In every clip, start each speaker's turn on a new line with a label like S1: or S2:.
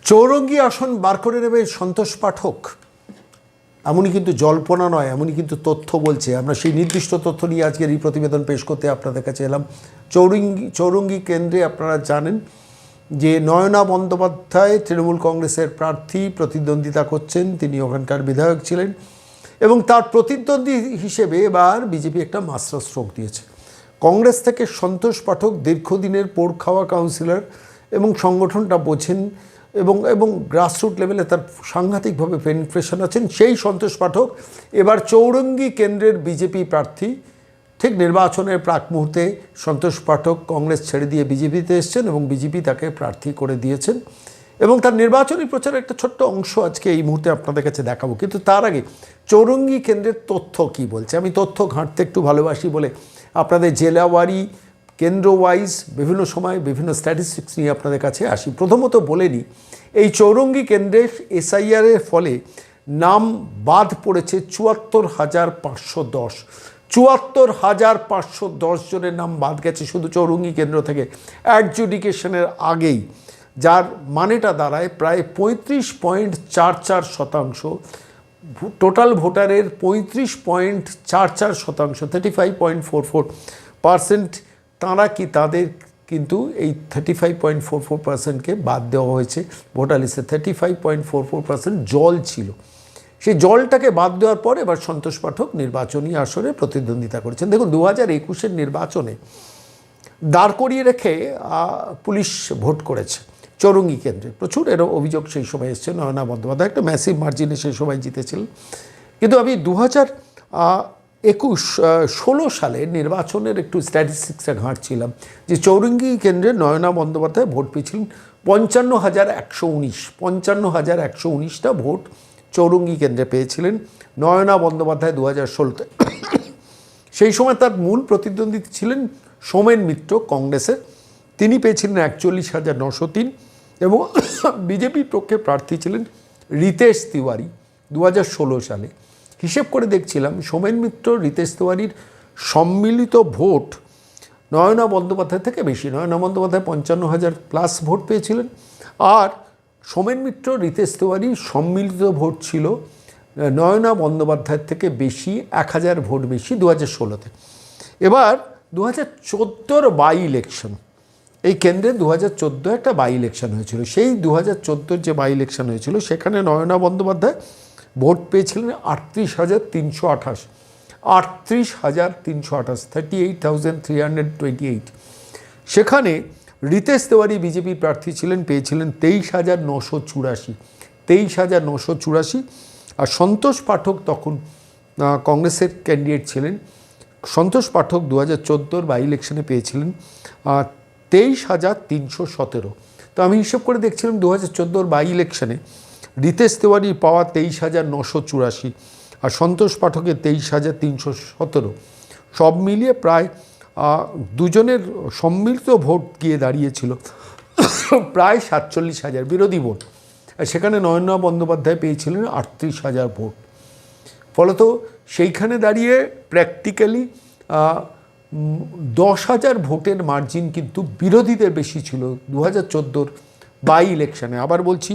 S1: চৌরঙ্গী আসন বার করে নেবে সন্তোষ পাঠক, এমনই কিন্তু জল্পনা নয়, এমনই কিন্তু তথ্য বলছে। আমরা সেই নির্দিষ্ট তথ্য নিয়ে আজকের এই প্রতিবেদন পেশ করতে আপনাদের কাছে এলাম। চৌরঙ্গী কেন্দ্রে আপনারা জানেন যে নয়না বন্দ্যোপাধ্যায় তৃণমূল কংগ্রেসের প্রার্থী, প্রতিদ্বন্দ্বিতা করছেন। তিনি ওখানকার বিধায়ক ছিলেন এবং তার প্রতিদ্বন্দ্বী হিসেবে এবার বিজেপি একটা মাস্টার স্ট্রোক দিয়েছে। কংগ্রেস থেকে সন্তোষ পাঠক দীর্ঘদিনের পোড় খাওয়া কাউন্সিলর এবং সংগঠনটা বোঝেন এবং গ্রাসরুট লেভেলে তার সাংঘাতিকভাবে পেনিট্রেশন আছেন। সেই সন্তোষ পাঠক এবার চৌরঙ্গী কেন্দ্রের বিজেপি প্রার্থী। ঠিক নির্বাচনের প্রাক মুহূর্তে সন্তোষ পাঠক কংগ্রেস ছেড়ে দিয়ে বিজেপিতে এসছেন এবং বিজেপি তাকে প্রার্থী করে দিয়েছেন এবং তার নির্বাচনী প্রচারের একটা ছোট্ট অংশ আজকে এই মুহূর্তে আপনাদের কাছে দেখাবো। কিন্তু তার আগে চৌরঙ্গী কেন্দ্রের তথ্য কি বলছে। আমি তথ্য ঘাঁটতে একটু ভালোবাসি বলে আপনাদের জেলাওয়ারি, কেন্দ্র ওয়াইজ বিভিন্ন সময় বিভিন্ন স্ট্যাটিস্টিক্স নিয়ে আপনাদের কাছে আসি। প্রথমত বলে নিই, এই চৌরঙ্গী কেন্দ্রের এসআইআরের ফলে নাম বাদ পড়েছে ৭৪,৫১০। ৭৪,৫১০ জনের নাম বাদ গেছে শুধু চৌরঙ্গী কেন্দ্র থেকে অ্যাডজুডিকেশনের আগেই, যার মানেটা দাঁড়ায় প্রায় ৩৫.৪৪%। টোটাল ভোটারের ৩৫.৪৪%, 35.44%। তাঁরা কি তাদের কিন্তু এই 35.44%কে বাদ দেওয়া হয়েছে ভোটার লিস্টে। 35.44% জল ছিল, সেই জলটাকে বাদ দেওয়ার পর এবার সন্তোষ পাঠক নির্বাচনী আসরে প্রতিদ্বন্দ্বিতা করেছেন। দেখুন, ২০২১-এর নির্বাচনে দাঁড় করিয়ে রেখে পুলিশ ভোট করেছে চৌরঙ্গী কেন্দ্রে। প্রচুর এর অভিযোগ সেই সময় এসছে। নয়না বন্দ্যোপাধ্যায় একটা ম্যাসিভ মার্জিনে সেই সময় জিতেছিলেন। কিন্তু আমি 2016 সালে নির্বাচনের একটু স্ট্যাটিস্টিক্সটা ঘাঁটছিলাম যে চৌরঙ্গী কেন্দ্রে নয়না বন্দ্যোপাধ্যায় ভোট পেয়েছিলেন ৫৫,১১৯টা ভোট চৌরঙ্গী কেন্দ্রে পেয়েছিলেন নয়না বন্দ্যোপাধ্যায় 2016-তে। সেই সময় তার মূল প্রতিদ্বন্দ্বী ছিলেন সোমেন মিত্র কংগ্রেসের, তিনি পেয়েছিলেন ৪১,৯০৩ এবং বিজেপির পক্ষে প্রার্থী ছিলেন রিতেশ তিওয়ারি 2016 সালে। হিসেব করে দেখছিলাম সোমেন মিত্র, রিতেশ তিওয়ারির সম্মিলিত ভোট নয়না বন্দ্যোপাধ্যায় থেকে বেশি। নয়না বন্দ্যোপাধ্যায় ৫৫,০০০+ ভোট পেয়েছিলেন, আর সোমেন মিত্র, রিতেশ তিওয়ারির সম্মিলিত ভোট ছিল নয়না বন্দ্যোপাধ্যায়ের থেকে বেশি, ১,০০০ ভোট বেশি 2016-তে। এবার 2014 বাই ইলেকশন, এই কেন্দ্রে 2014 একটা বাই ইলেকশন হয়েছিল। সেই 2014 যে বাই ইলেকশন হয়েছিল সেখানে নয়না বন্দ্যোপাধ্যায় ভোট পেয়েছিলেন ৩৮,৩২৮, ৩৮,৩২৮, 38,328। সেখানে রিতেশ তিওয়ারি বিজেপির প্রার্থী ছিলেন, পেয়েছিলেন 23,৯৮৪, 23,৯৮৪। আর সন্তোষ পাঠক তখন কংগ্রেসের ক্যান্ডিডেট ছিলেন। সন্তোষ পাঠক 2014 বাই ইলেকশনে পেয়েছিলেন 23,৩১৭। তো আমি হিসেব করে দেখছিলাম 2014 বাই ইলেকশনে রিতেশ তিওয়ারির পাওয়া 23,৯৮৪ আর সন্তোষ পাঠকের 23,৩১৭, সব মিলিয়ে প্রায় দুজনের সম্মিলিত ভোট গিয়ে দাঁড়িয়েছিল প্রায় 47,০০০ বিরোধী ভোট। সেখানে নয়না বন্দ্যোপাধ্যায় পেয়েছিলেন 38,০০০ ভোট। ফলত সেইখানে দাঁড়িয়ে প্র্যাকটিক্যালি 10,০০০ ভোটের মার্জিন কিন্তু বিরোধীদের বেশি ছিল 2014 বাই ইলেকশনে। আবার বলছি,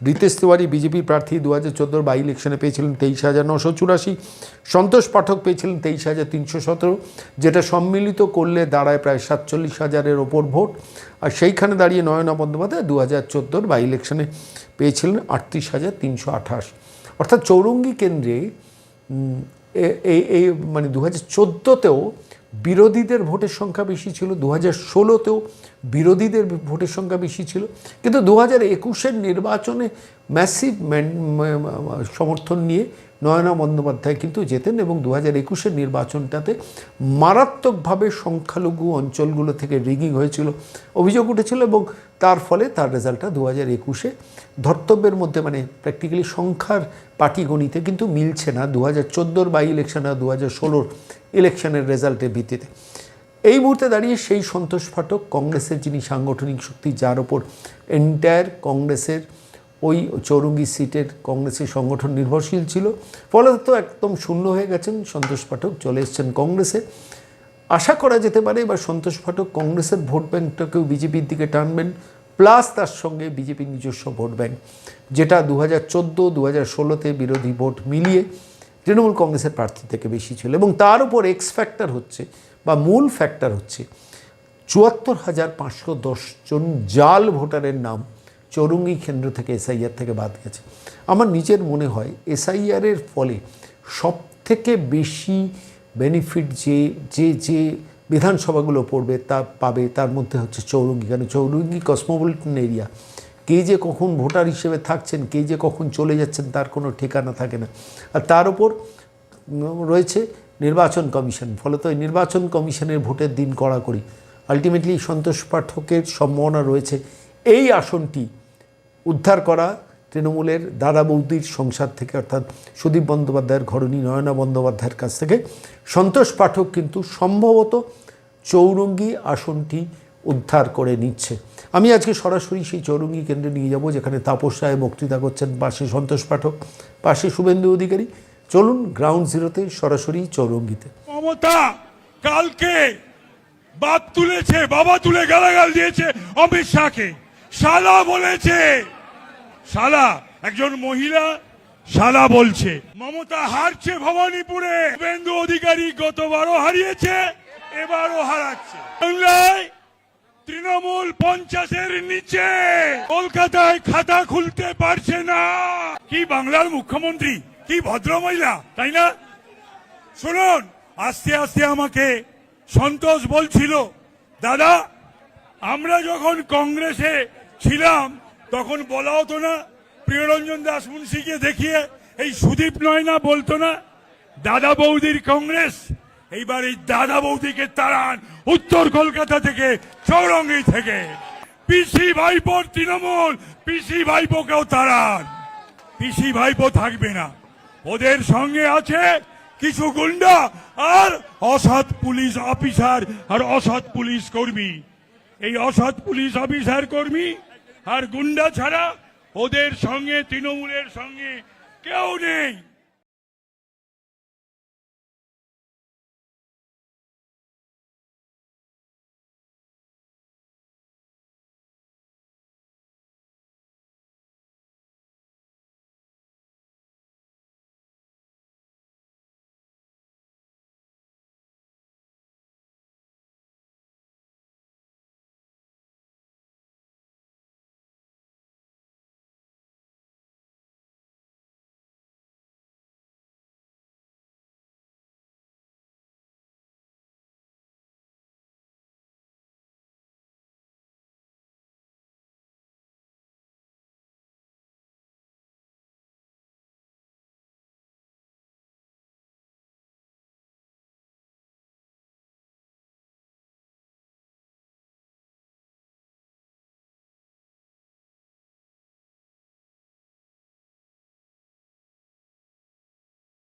S1: রিতেশ তিওয়ারি বিজেপির প্রার্থী 2014 বাই ইলেকশনে পেয়েছিলেন 23,৯৮৪, সন্তোষ পাঠক পেয়েছিলেন 23,৩১৭, যেটা সম্মিলিত করলে দাঁড়ায় প্রায় 47,০০০-এর ওপর ভোট। আর সেইখানে দাঁড়িয়ে নয়না বন্দ্যোপাধ্যায় 2014 বাই ইলেকশনে পেয়েছিলেন 38,৩২৮। অর্থাৎ চৌরঙ্গী কেন্দ্রে এই মানে 2014-তেও বিরোধীদের ভোটের সংখ্যা বেশি ছিল, 2016-তেও বিরোধীদের ভোটের সংখ্যা বেশি ছিল, কিন্তু 2021-এর নির্বাচনে ম্যাসিভ সমর্থন নিয়ে নয়না বন্দ্যোপাধ্যায় কিন্তু জেতেন এবং 2021-এর নির্বাচনটাতে মারাত্মকভাবে সংখ্যালঘু অঞ্চলগুলো থেকে রিগিং হয়েছিল, অভিযোগ উঠেছিল এবং তার ফলে তার রেজাল্টটা 2021-এ ধর্তব্যের মধ্যে, মানে প্র্যাকটিক্যালি সংখ্যার পাটিগণিতে কিন্তু মিলছে না 2014 বাই ইলেকশন আর 2016 ইলেকশনের রেজাল্টের ভিত্তিতে। এই মুহূর্তে দাঁড়িয়ে সেই সন্তোষ পাঠক কংগ্রেসের যিনি সাংগঠনিক শক্তি, যার ওপর এন্টায়ার কংগ্রেসের ওই চৌরঙ্গী সিটের কংগ্রেসের সংগঠন নির্ভরশীল ছিল, ফলত একদম শূন্য হয়ে গেছেন। সন্তোষ পাঠক চলে এসছেন কংগ্রেসে। আশা করা যেতে পারে এবার সন্তোষ পাঠক কংগ্রেসের ভোট ব্যাংকটাকেও বিজেপির দিকে টানবেন, প্লাস তার সঙ্গে বিজেপির নিজস্ব ভোট ব্যাংক, যেটা 2014, 2016-তে বিরোধী ভোট মিলিয়ে তৃণমূল কংগ্রেসের প্রার্থী থেকে বেশি ছিল। এবং তার উপর এক্স ফ্যাক্টর হচ্ছে বা মূল ফ্যাক্টর হচ্ছে 74,510 জন জাল ভোটারের নাম চৌরঙ্গি কেন্দ্র থেকে এসআইআর থেকে বাদ গেছে। আমার নিজের মনে হয় এসআইআরের ফলে সব থেকে বেশি বেনিফিট যে বিধানসভাগুলো পড়বে তা পাবে, তার মধ্যে হচ্ছে চৌরঙ্গি। কারণ চৌরঙ্গি কসমোপলিটন এরিয়া, কে যে কখন ভোটার হিসেবে থাকছেন, কে যে কখন চলে যাচ্ছেন তার কোনো ঠিকানা থাকে না। আর তার উপর রয়েছে নির্বাচন কমিশন, ফলত এই নির্বাচন কমিশনের ভোটের দিন কড়াকড়ি। আলটিমেটলি সন্তোষ পাঠকের সম্ভাবনা রয়েছে এই আসনটি উদ্ধার করা তৃণমূলের দাদা বৌদির সংসার থেকে, অর্থাৎ সুদীপ বন্দ্যোপাধ্যায়ের ঘরণী নয়না বন্দ্যোপাধ্যায়ের কাছ থেকে। সন্তোষ পাঠক কিন্তু সম্ভবত চৌরঙ্গি আসনটি উদ্ধার করে নিচ্ছে। আমি আজকে সরাসরি সেই চৌরঙ্গি কেন্দ্রে নিয়ে যাব, যেখানে তাপস রায় বক্তৃতা করছেন, পাশে সন্তোষ পাঠক, পাশে শুভেন্দু অধিকারী। চলুন গ্রাউন্ড জিরোতে সরাসরি চৌরঙ্গিতে।
S2: মমতা কালকে বাপ তুলেছে, বাবা তুলে গালাগাল দিয়েছে অমিত শাহকে, শালা বলেছে। শালা একজন মহিলা শালা বলছে। মমতা হারছে ভবানীপুরে, শুভেন্দু অধিকারী গতবারও হারিয়েছে, এবারও হারাচ্ছে। বাংলায় তৃণমূল 50-এর নিচে, কলকাতায় খাতা খুলতে পারছে না। কি বাংলার মুখ্যমন্ত্রী, কি ভদ্রমহিলা, তাই না? শুনুন, আস্তে আস্তে আমাকে সন্তোষ বলছিল, দাদা আমরা যখন কংগ্রেসে ছিলাম তখন বলা হতো না প্রিয়রঞ্জন দাস মুন্সিকে দেখিয়ে এই সুদীপ নয়না বলতো না দাদা বৌদির কংগ্রেস। এইবার এই দাদা বৌদিকে তাড়ান উত্তর কলকাতা থেকে, চৌরঙ্গি থেকে। পিসি ভাইপোর তৃণমূল, পিসি ভাইপোকেও তাড়ান। পিসি ভাইপো থাকবে না, ওদের সঙ্গে আছে কিছু গুন্ডা আর অসৎ পুলিশ অফিসার আর অসৎ পুলিশ কর্মী। এই অসৎ পুলিশ অফিসার কর্মী আর গুন্ডা ছাড়া ওদের সঙ্গে তৃণমূলের সঙ্গে কেউ নেই।